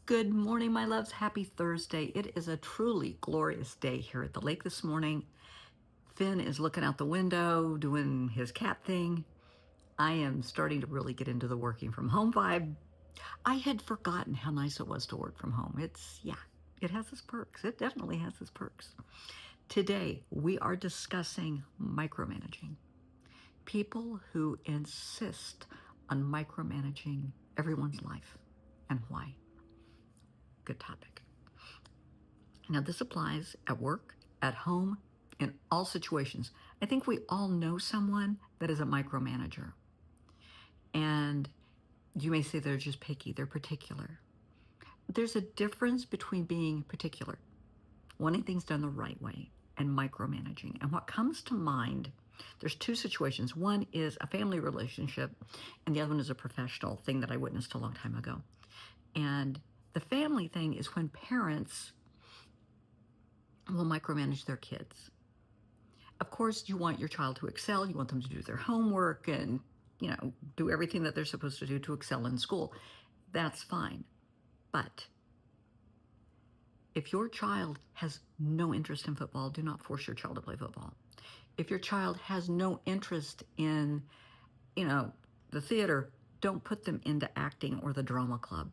Good morning, my loves. Happy Thursday. It is a truly glorious day here at the lake this morning. Finn is looking out the window, doing his cat thing. I am starting to really get into the working from home vibe. I had forgotten how nice it was to work from home. It has its perks. It definitely has its perks. Today, we are discussing micromanaging. People who insist on micromanaging everyone's life and why. Good topic. Now, this applies at work, at home, in all situations. I think we all know someone that is a micromanager. And you may say they're just picky, they're particular. There's a difference between being particular, wanting things done the right way, and micromanaging. And what comes to mind, there's two situations. One is a family relationship, and the other one is a professional thing that I witnessed a long time ago. And the family thing is when parents will micromanage their kids. Of course, you want your child to excel. You want them to do their homework and, do everything that they're supposed to do to excel in school. That's fine. But if your child has no interest in football, do not force your child to play football. If your child has no interest in, the theater, don't put them into acting or the drama club.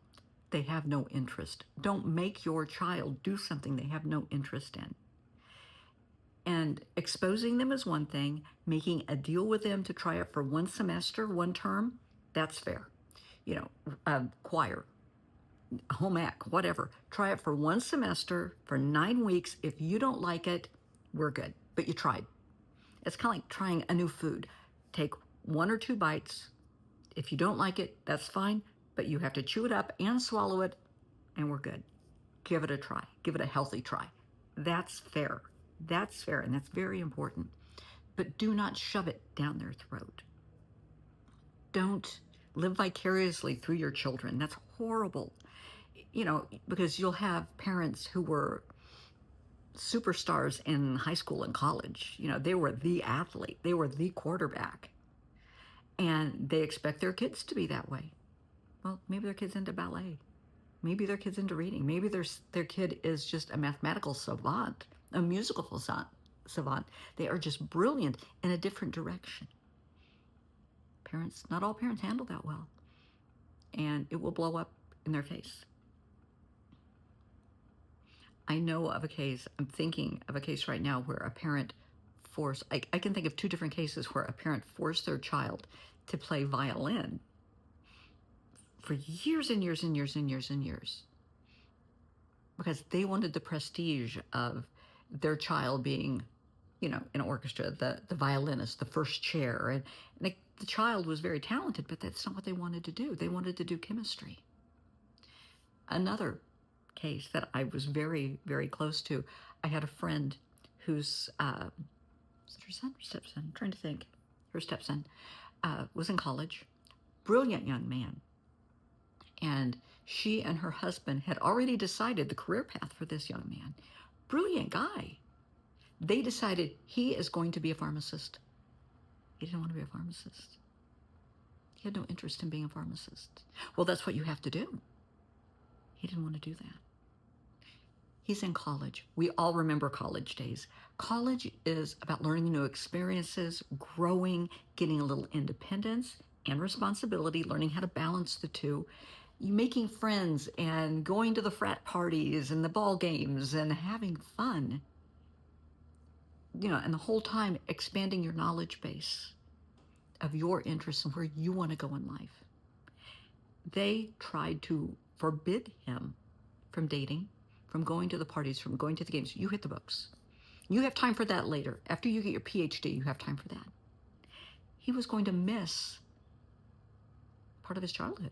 They have no interest. Don't make your child do something they have no interest in. And exposing them is one thing. Making a deal with them to try it for one semester, one term, that's fair. Choir, home ec, whatever. Try it for one semester, for 9 weeks. If you don't like it, we're good. But you tried. It's kind of like trying a new food. Take 1 or 2 bites. If you don't like it, that's fine. But you have to chew it up and swallow it, and we're good. Give it a try. Give it a healthy try. That's fair. That's fair, and that's very important. But do not shove it down their throat. Don't live vicariously through your children. That's horrible. Because you'll have parents who were superstars in high school and college. They were the athlete. They were the quarterback. And they expect their kids to be that way. Well, maybe their kid's into ballet. Maybe their kid's into reading. Maybe their kid is just a mathematical savant, a musical savant. They are just brilliant in a different direction. Not all parents handle that well. And it will blow up in their face. I know of a case, I'm thinking of a case right now where a parent I can think of 2 different cases where a parent forced their child to play violin for years and years and years and years and years because they wanted the prestige of their child being, in orchestra, the violinist, the first chair. And the child was very talented, but that's not what they wanted to do. They wanted to do chemistry. Another case that I was very, very close to, I had a friend whose, was it her son or stepson? I'm trying to think. Her stepson was in college, brilliant young man. And she and her husband had already decided the career path for this young man. Brilliant guy. They decided he is going to be a pharmacist. He didn't want to be a pharmacist. He had no interest in being a pharmacist. Well, that's what you have to do. He didn't want to do that. He's in college. We all remember college days. College is about learning new experiences, growing, getting a little independence and responsibility, learning how to balance the two, making friends and going to the frat parties and the ball games and having fun. And the whole time expanding your knowledge base of your interests and where you want to go in life. They tried to forbid him from dating, from going to the parties, from going to the games. You hit the books. You have time for that later. After you get your PhD, you have time for that. He was going to miss part of his childhood.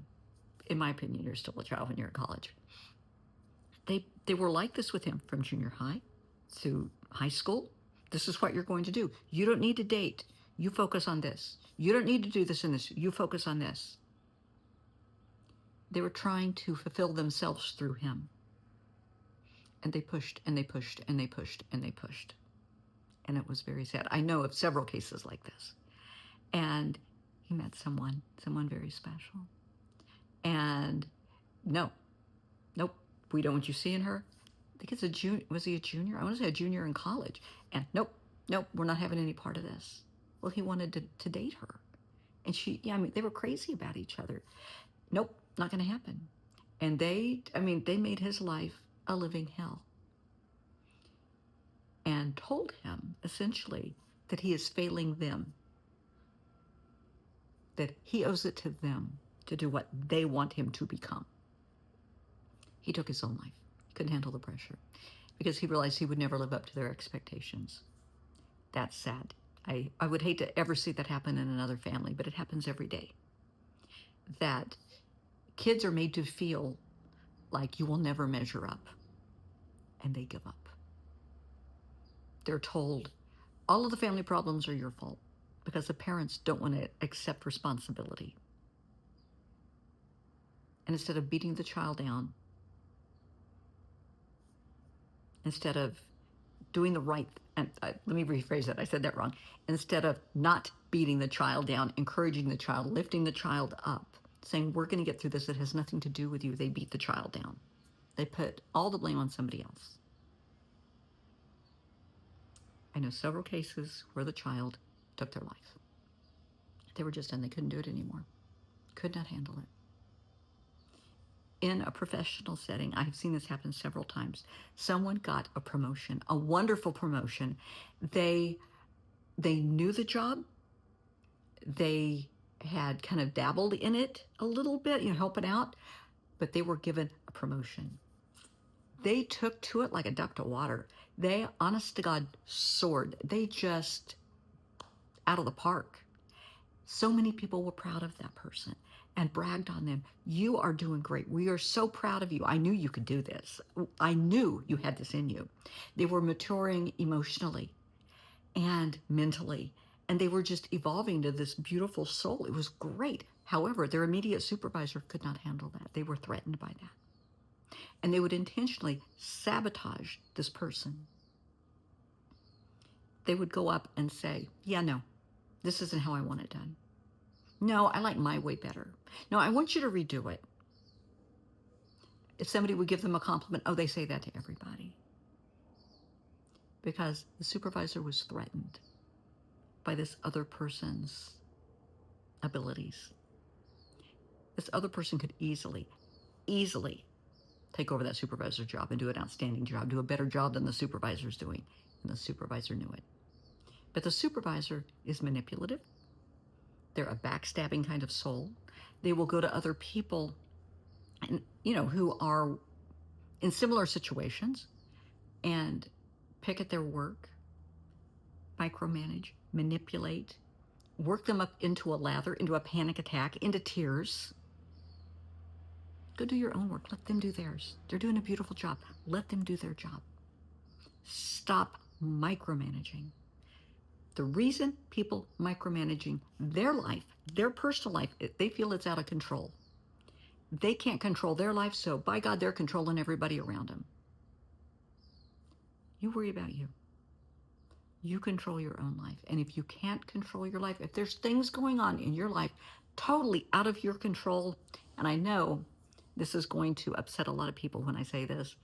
In my opinion, you're still a child when you're in college. They were like this with him from junior high through high school. This is what you're going to do. You don't need to date. You focus on this. You don't need to do this and this. You focus on this. They were trying to fulfill themselves through him. And they pushed and they pushed and they pushed and they pushed. And it was very sad. I know of several cases like this. And he met someone very special. And nope, We don't want you seeing her. I think it's a junior. Was he a junior? I want to say a junior in college. And nope, nope, we're not having any part of this. Well, he wanted to date her. And she, yeah, I mean, they were crazy about each other. Nope, not going to happen. And they made his life a living hell and told him essentially that he is failing them, that he owes it to them to do what they want him to become. He took his own life. He couldn't handle the pressure because he realized he would never live up to their expectations. That's sad. I would hate to ever see that happen in another family, but it happens every day. That kids are made to feel like you will never measure up, and they give up. They're told all of the family problems are your fault because the parents don't want to accept responsibility. And instead of beating the child down, instead of doing the right, and let me rephrase that, I said that wrong. Instead of not beating the child down, encouraging the child, lifting the child up, saying, we're going to get through this, it has nothing to do with you, they beat the child down. They put all the blame on somebody else. I know several cases where the child took their life. They were just done. They couldn't do it anymore. Could not handle it. In a professional setting, I've seen this happen several times. Someone got a promotion, a wonderful promotion. They knew the job. They had kind of dabbled in it a little bit, helping out, but they were given a promotion. They took to it like a duck to water. They, honest to God, soared. They just out of the park. So many people were proud of that person and bragged on them. You are doing great. We are so proud of you. I knew you could do this. I knew you had this in you. They were maturing emotionally and mentally, and they were just evolving to this beautiful soul. It was great. However, their immediate supervisor could not handle that. They were threatened by that. And they would intentionally sabotage this person. They would go up and say, yeah, no, this isn't how I want it done. No, I like my way better. No, I want you to redo it. If somebody would give them a compliment, oh, they say that to everybody. Because the supervisor was threatened by this other person's abilities. This other person could easily take over that supervisor's job and do an outstanding job, do a better job than the supervisor's doing. And the supervisor knew it. But the supervisor is manipulative. They're a backstabbing kind of soul. They will go to other people and, who are in similar situations and pick at their work, micromanage, manipulate, work them up into a lather, into a panic attack, into tears. Go do your own work. Let them do theirs. They're doing a beautiful job. Let them do their job. Stop micromanaging. The reason people micromanaging their life, their personal life, they feel it's out of control. They can't control their life, so by God, they're controlling everybody around them. You worry about you. You control your own life. And if you can't control your life, if there's things going on in your life totally out of your control, and I know this is going to upset a lot of people when I say this,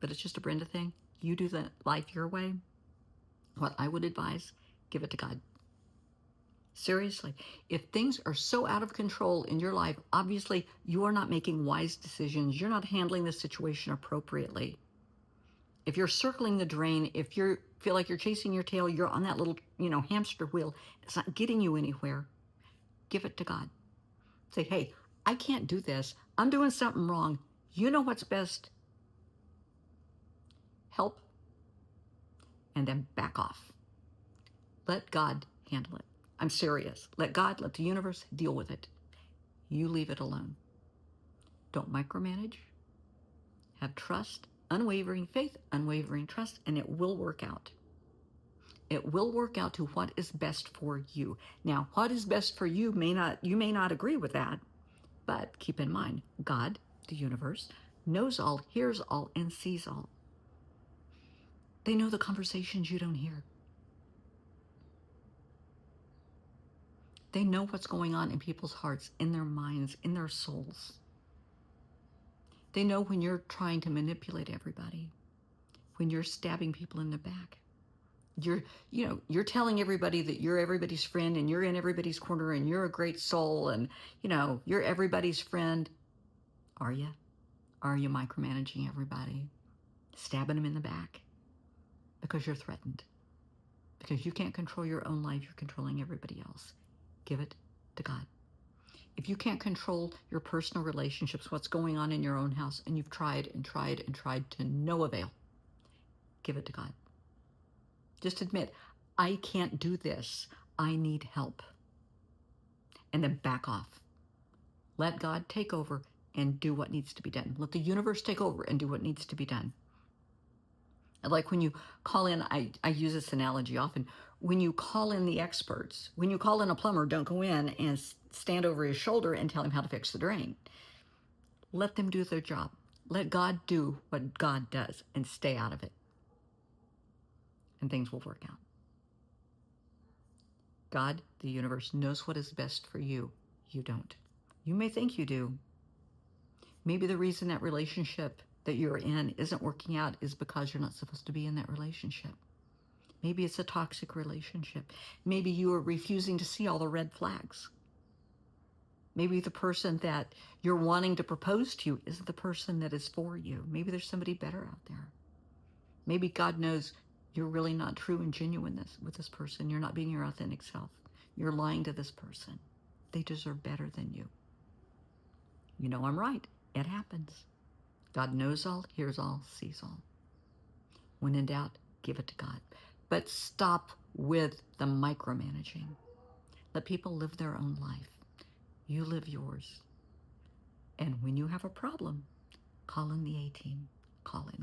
but it's just a Brenda thing. You do the life your way. What I would advise, give it to God. Seriously, if things are so out of control in your life, obviously you are not making wise decisions. You're not handling the situation appropriately. If you're circling the drain, if you feel like you're chasing your tail, you're on that little, hamster wheel, it's not getting you anywhere, give it to God. Say, hey, I can't do this. I'm doing something wrong. You know what's best. Help. And then back off. Let God handle it. I'm serious. Let God, let the universe deal with it. You leave it alone. Don't micromanage. Have trust, unwavering faith, unwavering trust, and it will work out. It will work out to what is best for you. Now, what is best for you you may not agree with that, but keep in mind, God, the universe, knows all, hears all, and sees all. They know the conversations you don't hear. They know what's going on in people's hearts, in their minds, in their souls. They know when you're trying to manipulate everybody, when you're stabbing people in the back. You're telling everybody that you're everybody's friend and you're in everybody's corner and you're a great soul and, you're everybody's friend. Are you? Are you micromanaging everybody? Stabbing them in the back? Because you're threatened. Because you can't control your own life, you're controlling everybody else. Give it to God. If you can't control your personal relationships, what's going on in your own house, and you've tried and tried and tried to no avail, give it to God. Just admit, I can't do this. I need help. And then back off. Let God take over and do what needs to be done. Let the universe take over and do what needs to be done. Like when you call in, I use this analogy often. When you call in the experts, when you call in a plumber, don't go in and stand over his shoulder and tell him how to fix the drain. Let them do their job. Let God do what God does and stay out of it. And things will work out. God, the universe, knows what is best for you. You don't. You may think you do. Maybe the reason that relationship that you're in isn't working out is because you're not supposed to be in that relationship. Maybe it's a toxic relationship. Maybe you are refusing to see all the red flags. Maybe the person that you're wanting to propose to isn't the person that is for you. Maybe there's somebody better out there. Maybe God knows you're really not true and genuine with this person. You're not being your authentic self. You're lying to this person. They deserve better than you. You know I'm right. It happens. God knows all, hears all, sees all. When in doubt, give it to God. But stop with the micromanaging. Let people live their own life. You live yours. And when you have a problem, call in the A-team. Call in.